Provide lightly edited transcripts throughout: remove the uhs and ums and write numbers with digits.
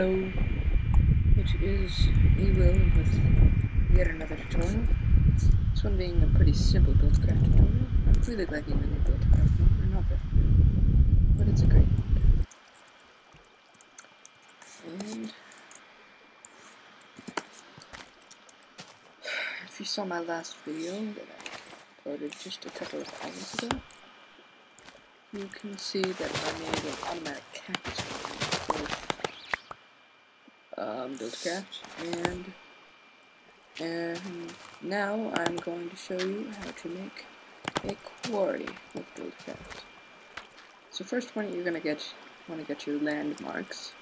Hello, it is Will with yet another tutorial. This one being a pretty simple Buildcraft tutorial. I'm really liking my new Buildcraft one. They're not that good, but it's a great one. And if you saw my last video that I uploaded just a couple of hours ago, you can see that I made an automatic cactus with Buildcraft, and now I'm going to show you how to make a quarry with Buildcraft. So first, when you're want to get your landmarks,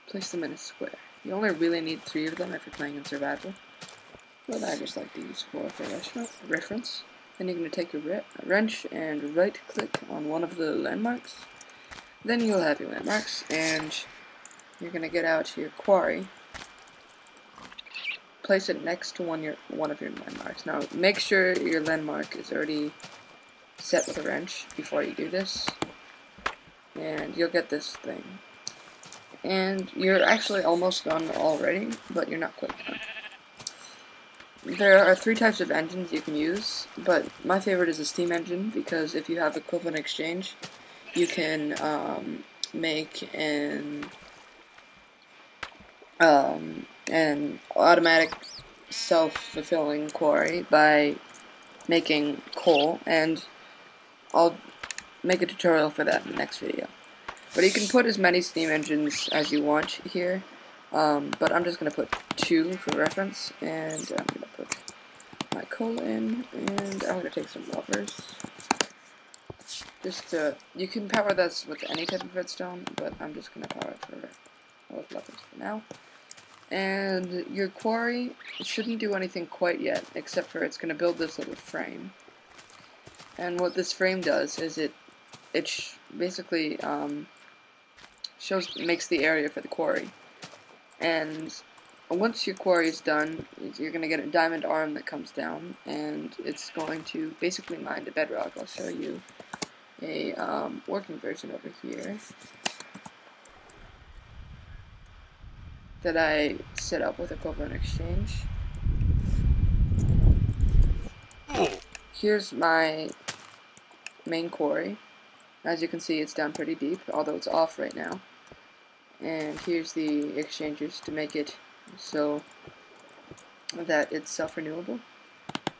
place them in a square. You only really need 3 of them if you're playing in survival, but I just like to use 4 for reference. Then you're going to take a wrench and right-click on one of the landmarks. Then you'll have your landmarks, and you're going to get out your quarry. Place it next to one of your landmarks. Now, make sure your landmark is already set with a wrench before you do this, and you'll get this thing. And you're actually almost done already, but you're not quite done. There are 3 types of engines you can use, but my favorite is a steam engine, because if you have equivalent exchange, you can make an automatic self-fulfilling quarry by making coal, and I'll make a tutorial for that in the next video. But you can put as many steam engines as you want here, but I'm just going to put 2 for reference, and I'm going to put my coal in, and I'm going to take some levers. You can power this with any type of redstone, but I'm just going to power it with levers for now. And your quarry shouldn't do anything quite yet, except for it's going to build this little frame. And what this frame does is it basically makes the area for the quarry. And once your quarry is done, you're going to get a diamond arm that comes down, and it's going to basically mine the bedrock. I'll show you a working version over here that I set up with equivalent exchange. Here's my main quarry. As you can see, it's down pretty deep, although it's off right now. And here's the exchangers to make it so that it's self-renewable.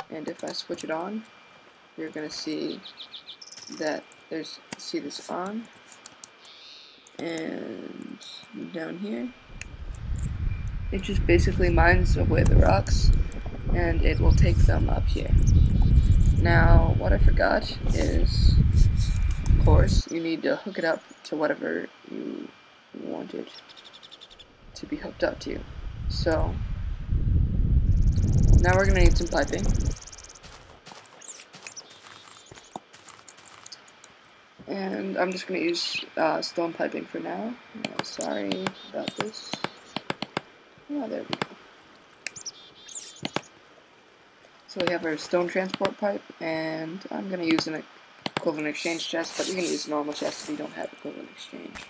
And if I switch it on, you're going to see that see this on, and down here it just basically mines away the rocks, and it will take them up here. Now, what I forgot is, of course, you need to hook it up to whatever you want it to be hooked up to. So, now we're going to need some piping. And I'm just going to use stone piping for now. Sorry about this. Oh, there we go. So we have our stone transport pipe, and I'm going to use an equivalent exchange chest, but you can use a normal chest if you don't have equivalent exchange.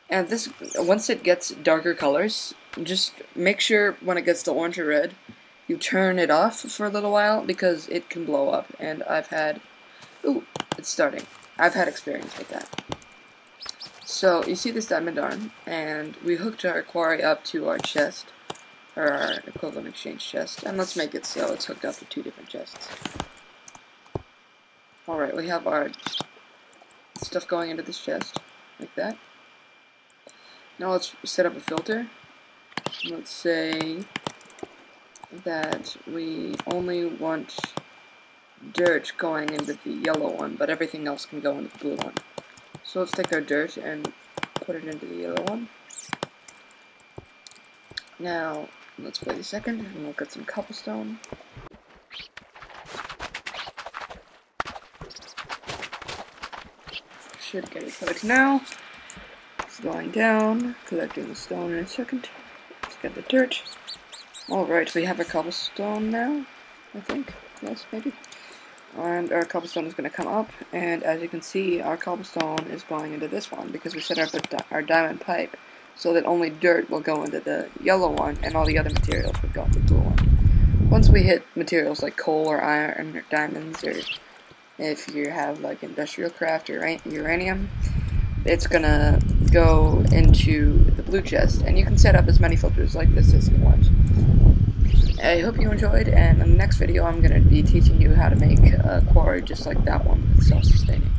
And this, once it gets darker colors, just make sure when it gets to orange or red, you turn it off for a little while, because it can blow up, and ooh, it's starting. I've had experience with that. So, you see this diamond arm, and we hooked our quarry up to our chest, or our equivalent exchange chest, and let's make it so it's hooked up to 2 different chests. Alright, we have our stuff going into this chest, like that. Now let's set up a filter. Let's say that we only want dirt going into the yellow one, but everything else can go into the blue one. So let's take our dirt and put it into the yellow one. Now, let's wait a second, and we'll get some cobblestone. Should get it covered now. It's going down, collecting the stone in a second. Let's get the dirt. Alright, we have our cobblestone now, I think. Yes, maybe. And our cobblestone is going to come up, and as you can see, our cobblestone is going into this one, because we set up our diamond pipe so that only dirt will go into the yellow one, and all the other materials would go into the blue one. Once we hit materials like coal or iron or diamonds, or if you have like industrial craft or uranium, it's gonna go into the blue chest, and you can set up as many filters like this as you want. I hope you enjoyed, and in the next video I'm going to be teaching you how to make a quarry just like that one, that's self-sustaining.